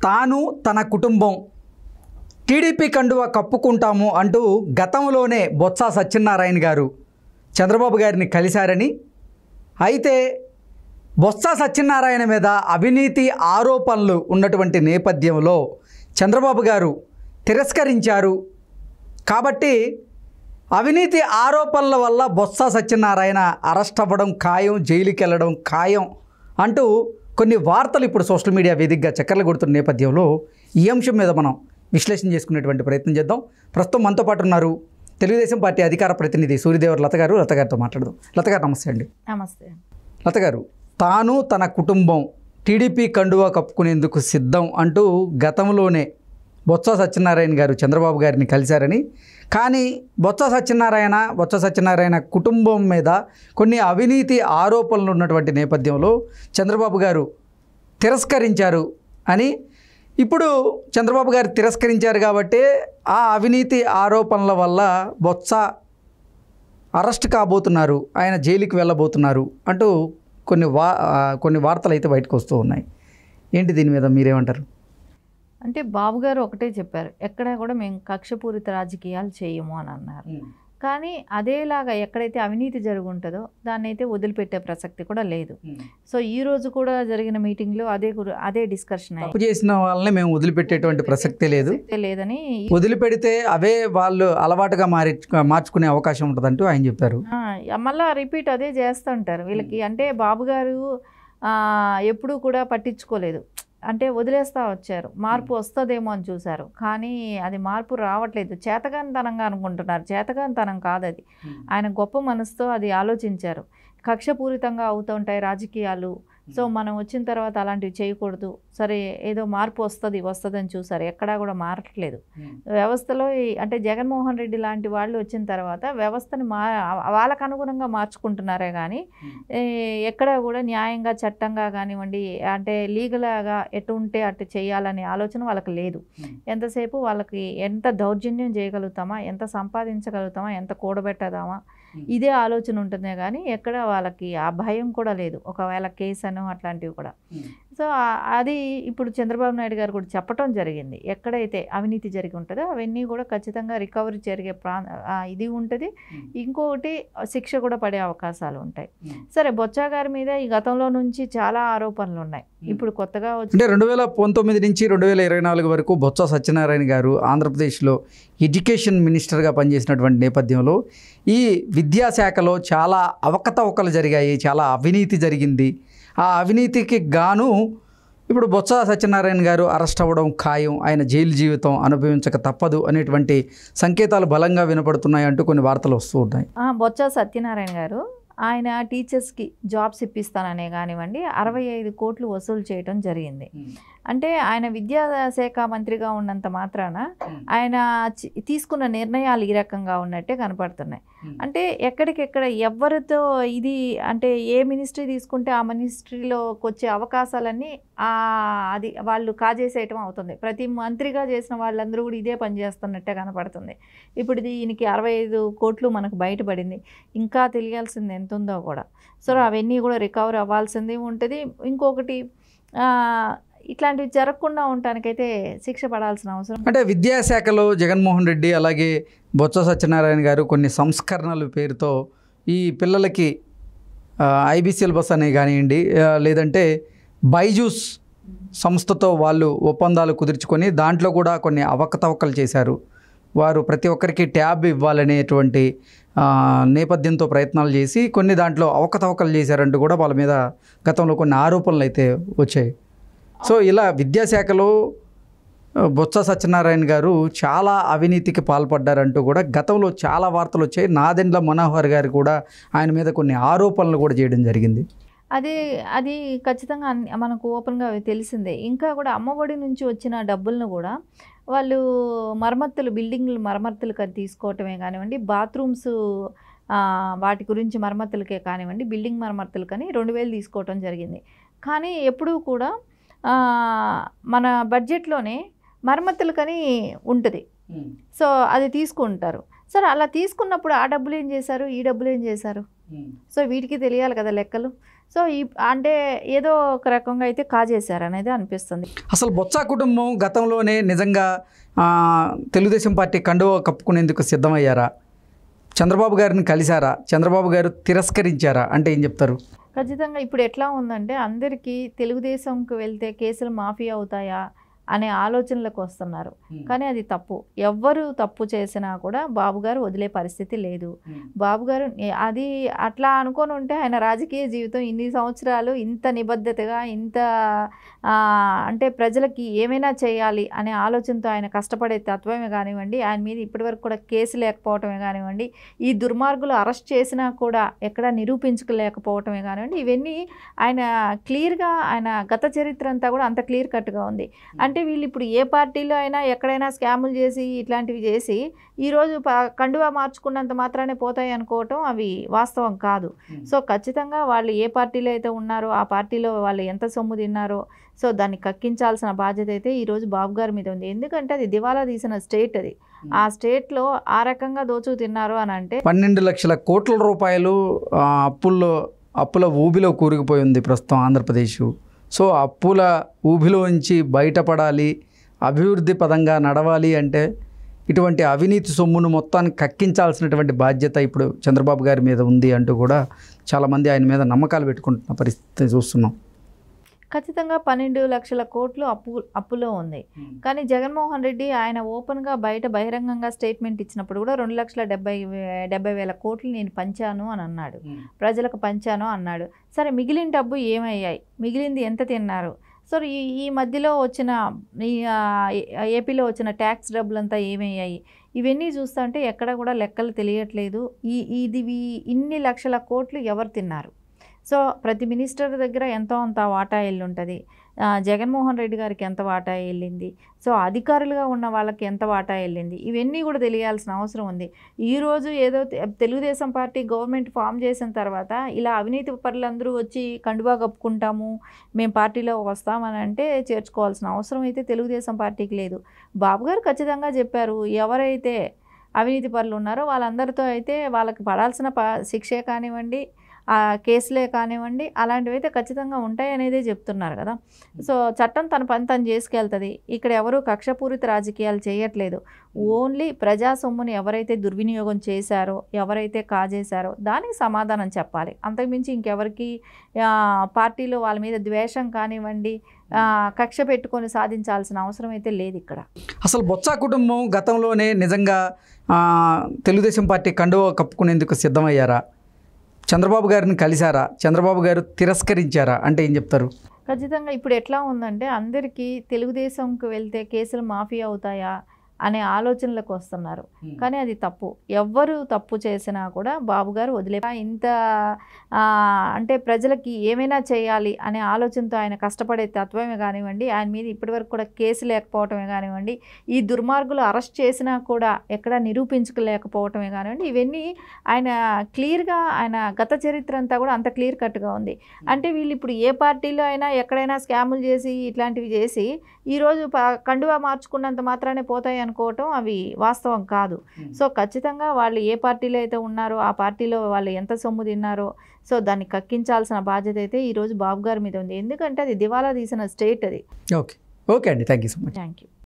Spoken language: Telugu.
తాను తన కుటుంబం టీడీపీ కండువా కప్పుకుంటాము అంటూ గతంలోనే బొత్స సత్యనారాయణ గారు చంద్రబాబు గారిని కలిశారని, అయితే బొత్స సత్యనారాయణ మీద అవినీతి ఆరోపణలు ఉన్నటువంటి నేపథ్యంలో చంద్రబాబు గారు తిరస్కరించారు కాబట్టి అవినీతి ఆరోపణల వల్ల బొత్స సత్యనారాయణ అరెస్ట్ అవ్వడం ఖాయం, జైలుకి వెళ్ళడం ఖాయం అంటూ కొన్ని వార్తలు ఇప్పుడు సోషల్ మీడియా వేదికగా చక్కర్లు కొడుతున్న నేపథ్యంలో ఈ అంశం మీద మనం విశ్లేషణ చేసుకునేటువంటి ప్రయత్నం చేద్దాం. ప్రస్తుతం మనతో పాటు ఉన్నారు తెలుగుదేశం పార్టీ అధికార ప్రతినిధి సూర్యదేవర్ లత గారు. లత గారితో మాట్లాడదాం. లత గారు నమస్తే అండి. నమస్తే. లత గారు, తాను తన కుటుంబం టీడీపీ కండువా కప్పుకునేందుకు సిద్ధం అంటూ గతంలోనే బొత్స సత్యనారాయణ గారు చంద్రబాబు గారిని కలిశారని, కానీ బొత్స సత్యనారాయణ కుటుంబం మీద కొన్ని అవినీతి ఆరోపణలు ఉన్నటువంటి నేపథ్యంలో చంద్రబాబు గారు తిరస్కరించారు అని, ఇప్పుడు చంద్రబాబు గారు తిరస్కరించారు కాబట్టి ఆ అవినీతి ఆరోపణల వల్ల బొత్స అరెస్ట్ కాబోతున్నారు, ఆయన జైలుకి వెళ్ళబోతున్నారు అంటూ కొన్ని వార్తలు అయితే బయటకు వస్తూ ఉన్నాయి. ఏంటి దీని మీద మీరేమంటారు? అంటే బాబు గారు ఒకటే చెప్పారు, ఎక్కడా కూడా మేము కక్షపూరిత రాజకీయాలు చేయము అని అన్నారు. కానీ అదేలాగా ఎక్కడైతే అవినీతి జరుగుంటుందో దాన్ని అయితే వదిలిపెట్టే ప్రసక్తి కూడా లేదు. సో ఈ రోజు కూడా జరిగిన మీటింగ్లో అదే డిస్కషన్ తప్పు చేసిన వాళ్ళని మేము వదిలిపెట్టేటువంటి ప్రసక్తే లేదని, వదిలిపెడితే అవే వాళ్ళు అలవాటుగా మార్చుకునే అవకాశం ఉంటుందంటూ ఆయన చెప్పారు. మళ్ళీ రిపీట్ అదే చేస్తుంటారు వీళ్ళకి. అంటే బాబు గారు ఎప్పుడూ కూడా పట్టించుకోలేదు, అంటే వదిలేస్తూ వచ్చారు. మార్పు వస్తుందేమో అని చూశారు, కానీ అది మార్పు రావట్లేదు. చేతగానితనంగా అనుకుంటున్నారు, చేతగానితనం కాదు అది. ఆయన గొప్ప మనసుతో అది ఆలోచించారు. కక్షపూరితంగా అవుతుంటాయి రాజకీయాలు, సో మనం వచ్చిన తర్వాత అలాంటివి చేయకూడదు, సరే ఏదో మార్పు వస్తుందని చూసారు. ఎక్కడా కూడా మారట్లేదు వ్యవస్థలో. అంటే జగన్మోహన్ రెడ్డి లాంటి వాళ్ళు వచ్చిన తర్వాత వ్యవస్థని వాళ్ళకు అనుగుణంగా మార్చుకుంటున్నారే కానీ ఎక్కడా కూడా న్యాయంగా, చట్టంగా కానివ్వండి, అంటే లీగల్గా ఎటు ఉంటే అటు చేయాలనే ఆలోచన వాళ్ళకి లేదు. ఎంతసేపు వాళ్ళకి ఎంత దౌర్జన్యం చేయగలుగుతామా, ఎంత సంపాదించగలుగుతామా, ఎంత కూడబెట్టదామా, ఇదే ఆలోచన ఉంటుందే కానీ ఎక్కడ వాళ్ళకి ఆ భయం కూడా లేదు, ఒకవేళ కేసు అను అట్లాంటివి కూడా. సో అది ఇప్పుడు చంద్రబాబు నాయుడు గారు కూడా చెప్పడం జరిగింది, ఎక్కడైతే అవినీతి జరిగి ఉంటుందో అవన్నీ కూడా ఖచ్చితంగా రికవరీ జరిగే ఇది ఉంటుంది. ఇంకొకటి శిక్ష కూడా పడే అవకాశాలు ఉంటాయి. సరే, బొత్స గారి మీద ఈ గతంలో నుంచి చాలా ఆరోపణలు ఉన్నాయి. ఇప్పుడు కొత్తగా అంటే 2019 నుంచి 2024 వరకు బొత్స సత్యనారాయణ గారు ఆంధ్రప్రదేశ్లో ఎడ్యుకేషన్ మినిస్టర్గా పనిచేసినటువంటి నేపథ్యంలో ఈ విద్యాశాఖలో చాలా అవకతవకలు జరిగాయి, చాలా అవినీతి జరిగింది. ఆ అవినీతికి గాను ఇప్పుడు బొత్స సత్యనారాయణ గారు అరెస్ట్ అవ్వడం ఖాయం, ఆయన జైలు జీవితం అనుభవించక తప్పదు అనేటువంటి సంకేతాలు బలంగా వినపడుతున్నాయి అంటూ కొన్ని వార్తలు వస్తూ ఉన్నాయి. బొత్స సత్యనారాయణ గారు ఆయన టీచర్స్కి జాబ్స్ ఇప్పిస్తాననే కానివ్వండి 65 కోట్లు వసూలు చేయడం జరిగింది. అంటే ఆయన విద్యాశాఖ మంత్రిగా ఉన్నంత మాత్రాన ఆయన తీసుకున్న నిర్ణయాలు ఈ రకంగా ఉన్నట్టే కనపడుతున్నాయి. అంటే ఎక్కడికెక్కడ ఎవరితో ఇది, అంటే ఏ మినిస్ట్రీ తీసుకుంటే ఆ మినిస్ట్రీలోకి వచ్చే అవకాశాలన్నీ అది వాళ్ళు కాజేసేయటం అవుతుంది. ప్రతి మంత్రిగా చేసిన వాళ్ళందరూ కూడా ఇదే పని చేస్తున్నట్టే కనపడుతుంది. ఇప్పుడు దీనికి 65 కోట్లు మనకు బయటపడింది, ఇంకా తెలియాల్సింది ఎంత ఉందో కూడా. సో అవన్నీ కూడా రికవర్ అవ్వాల్సింది ఉంటుంది. ఇంకొకటి ఇట్లాంటివి జరగకుండా ఉండటానికైతే శిక్ష పడాల్సిన అవసరం. అంటే విద్యాశాఖలో జగన్మోహన్ రెడ్డి అలాగే బొత్స సత్యనారాయణ గారు కొన్ని సంస్కరణల పేరుతో ఈ పిల్లలకి ఐబీ సిలబస్ అనే కానివ్వండి, లేదంటే బైజూస్ సంస్థతో వాళ్ళు ఒప్పందాలు కుదుర్చుకొని దాంట్లో కూడా కొన్ని అవకతవకలు చేశారు. వారు ప్రతి ఒక్కరికి ట్యాబ్ ఇవ్వాలనేటువంటి నేపథ్యంతో ప్రయత్నాలు చేసి కొన్ని దాంట్లో అవకతవకలు చేశారంటూ కూడా వాళ్ళ మీద గతంలో కొన్ని ఆరోపణలు అయితే వచ్చాయి. సో ఇలా విద్యాశాఖలో బొత్స సత్యనారాయణ గారు చాలా అవినీతికి పాల్పడ్డారంటూ కూడా గతంలో చాలా వార్తలు వచ్చాయి. నాదెండ్ల మనోహర్ గారు కూడా ఆయన మీద కొన్ని ఆరోపణలు కూడా చేయడం జరిగింది. అది ఖచ్చితంగా మనకు ఓపెన్గా తెలిసిందే. ఇంకా కూడా అమ్మఒడి నుంచి వచ్చిన డబ్బులను కూడా వాళ్ళు బిల్డింగ్లు మరమ్మతులకు తీసుకోవటమే కానివ్వండి, బాత్రూమ్స్ వాటి గురించి మరమ్మతులకే కానివ్వండి, బిల్డింగ్ మరమ్మతులకని 2000 తీసుకోవటం జరిగింది. కానీ ఎప్పుడూ కూడా మన బడ్జెట్లోనే మరమ్మతులకని ఉంటుంది, సో అది తీసుకుంటారు. సరే, అలా తీసుకున్నప్పుడు ఆ డబ్బులు ఏం చేశారు, ఈ డబ్బులు ఏం చేశారు? సో వీటికి తెలియాలి కదా లెక్కలు. సో ఈ అంటే ఏదో ఒక రకంగా అయితే కాజేశారు అనేది అనిపిస్తుంది. అసలు బొత్స కుటుంబం గతంలోనే నిజంగా తెలుగుదేశం పార్టీ కండువా కప్పుకునేందుకు సిద్ధమయ్యారా? చంద్రబాబు గారిని కలిశారా? చంద్రబాబు గారు తిరస్కరించారా? అంటే ఏం చెప్తారు? ఖచ్చితంగా ఇప్పుడు ఎట్లా ఉందంటే అందరికీ తెలుగుదేశంకి వెళ్తే కేసులు మాఫీ అవుతాయా అనే ఆలోచనలకు వస్తున్నారు. కానీ అది తప్పు. ఎవ్వరు తప్పు చేసినా కూడా బాబు గారు వదిలే పరిస్థితి లేదు. బాబు గారు అది అట్లా అనుకొని ఉంటే ఆయన రాజకీయ జీవితం ఇన్ని సంవత్సరాలు ఇంత నిబద్ధతగా ఇంత అంటే ప్రజలకి ఏమైనా చేయాలి అనే ఆలోచనతో ఆయన కష్టపడే తత్వమే కానివ్వండి, ఆయన మీద ఇప్పటివరకు కూడా కేసు లేకపోవటమే కానివ్వండి, ఈ దుర్మార్గులు అరెస్ట్ చేసినా కూడా ఎక్కడ నిరూపించలేకపోవటమే కానివ్వండి, ఇవన్నీ ఆయన క్లియర్గా ఆయన గత చరిత్ర అంతా కూడా అంత క్లియర్ కట్గా ఉంది. అంటే వీళ్ళు ఇప్పుడు ఏ పార్టీలో అయినా ఎక్కడైనా స్కాములు చేసి ఇట్లాంటివి చేసి ఈరోజు కండువా మార్చుకున్నంత మాత్రానే పోతాయి అనుకోవటం అవి వాస్తవం కాదు. సో ఖచ్చితంగా వాళ్ళు ఏ పార్టీలో అయితే ఉన్నారో ఆ పార్టీలో వాళ్ళు ఎంత సొమ్ము తిన్నారో సో దాన్ని కక్కించాల్సిన బాధ్యత అయితే ఈరోజు బాబు గారి మీద ఉంది. ఎందుకంటే అది దివాలా తీసిన స్టేట్, అది ఆ స్టేట్లో ఆ రకంగా దోచుకు తిన్నారు అని అంటే 12 లక్షల కోట్ల రూపాయలు అప్పుల ఊబిలో కూరుకుపోయి ఉంది ప్రస్తుతం ఆంధ్రప్రదేశ్. సో అప్పుల ఊబిలో నుంచి బయటపడాలి, అభివృద్ధి పదంగా నడవాలి అంటే ఇటువంటి అవినీతి సొమ్మును మొత్తాన్ని కక్కించాల్సినటువంటి బాధ్యత ఇప్పుడు చంద్రబాబు గారి మీద ఉంది అంటూ కూడా చాలామంది ఆయన మీద నమ్మకాలు పెట్టుకుంటున్న పరిస్థితి చూస్తున్నాం. ఖచ్చితంగా 12 లక్షల కోట్లు అప్పులో ఉంది. కానీ జగన్మోహన్ రెడ్డి ఆయన ఓపెన్గా బయట బహిరంగంగా స్టేట్మెంట్ ఇచ్చినప్పుడు కూడా 2,70,000 కోట్లు నేను పంచాను అని అన్నాడు, ప్రజలకు పంచాను అన్నాడు. సరే మిగిలిన డబ్బు ఏమయ్యాయి, మిగిలింది ఎంత తిన్నారు? సో ఈ మధ్యలో వచ్చిన ఏపీలో వచ్చిన ట్యాక్స్ డబ్బులంతా ఏమయ్యాయి? ఇవన్నీ చూస్తుంటే ఎక్కడ కూడా లెక్కలు తెలియట్లేదు. ఇది ఇన్ని లక్షల కోట్లు ఎవరు తిన్నారు? సో ప్రతి మినిస్టర్ దగ్గర ఎంతో అంత వాటా వెళ్ళి ఉంటుంది. జగన్మోహన్ రెడ్డి గారికి ఎంత వాటా వెళ్ళింది, సో అధికారులుగా ఉన్న వాళ్ళకి ఎంత వాటా వెళ్ళింది, ఇవన్నీ కూడా తెలియాల్సిన అవసరం ఉంది. ఈరోజు ఏదో తెలుగుదేశం పార్టీ గవర్నమెంట్ ఫామ్ చేసిన తర్వాత ఇలా అవినీతి పరులందరూ వచ్చి కండువా కప్పుకుంటాము, మేము పార్టీలో వస్తామని అంటే చేర్చుకోవాల్సిన అవసరం అయితే తెలుగుదేశం పార్టీకి లేదు. బాబు గారు ఖచ్చితంగా చెప్పారు, ఎవరైతే అవినీతి పరులు ఉన్నారో వాళ్ళందరితో అయితే వాళ్ళకి పడాల్సిన శిక్షే కానివ్వండి, కేసులే కానివ్వండి, అలాంటివి అయితే ఖచ్చితంగా ఉంటాయి అనేదే చెప్తున్నారు కదా. సో చట్టం తన పని తను చేసుకెళ్తుంది. ఇక్కడ ఎవరు కక్షపూరిత రాజకీయాలు చేయట్లేదు. ఓన్లీ ప్రజా సొమ్ముని ఎవరైతే దుర్వినియోగం చేశారో, ఎవరైతే కాజేశారో దానికి సమాధానం చెప్పాలి. అంతకుమించి ఇంకెవరికి పార్టీలో వాళ్ళ మీద ద్వేషం కానివ్వండి, కక్ష పెట్టుకొని సాధించాల్సిన అవసరం అయితే లేదు ఇక్కడ. అసలు బొత్స కుటుంబం గతంలోనే నిజంగా తెలుగుదేశం పార్టీ కండువా కప్పుకునేందుకు సిద్ధమయ్యారా? చంద్రబాబు గారిని కలిశారా? చంద్రబాబు గారు తిరస్కరించారా? అంటే ఏం చెప్తారు? ఖచ్చితంగా ఇప్పుడు ఎట్లా ఉందంటే అందరికీ తెలుగుదేశంకి వెళ్తే కేసులు మాఫీ అవుతాయా అనే ఆలోచనలకు వస్తున్నారు. కానీ అది తప్పు. ఎవ్వరు తప్పు చేసినా కూడా బాబు గారు ఇంత అంటే ప్రజలకి ఏమైనా చేయాలి అనే ఆలోచనతో ఆయన కష్టపడే తత్వమే కానివ్వండి, ఆయన మీద ఇప్పటివరకు కూడా కేసు లేకపోవటమే కానివ్వండి, ఈ దుర్మార్గులు అరెస్ట్ చేసినా కూడా ఎక్కడ నిరూపించలేకపోవటమే కానివ్వండి, ఇవన్నీ ఆయన క్లియర్గా ఆయన గత చరిత్ర అంతా కూడా అంత క్లియర్ కట్గా ఉంది. అంటే వీళ్ళు ఇప్పుడు ఏ పార్టీలో అయినా ఎక్కడైనా స్కాములు చేసి ఇట్లాంటివి చేసి ఈరోజు కండువా మార్చుకున్నంత మాత్రానే పోతాయి అనుకోవటం అవి వాస్తవం కాదు. సో ఖచ్చితంగా వాళ్ళు ఏ పార్టీలో అయితే ఉన్నారో ఆ పార్టీలో వాళ్ళు ఎంత సొమ్ము తిన్నారో సో దాన్ని కక్కించాల్సిన బాధ్యత అయితే ఈరోజు బాబు గారి మీద ఉంది. ఎందుకంటే అది దివాలా తీసిన స్టేట్, అది. ఓకే అండి, thank you so much. Thank you.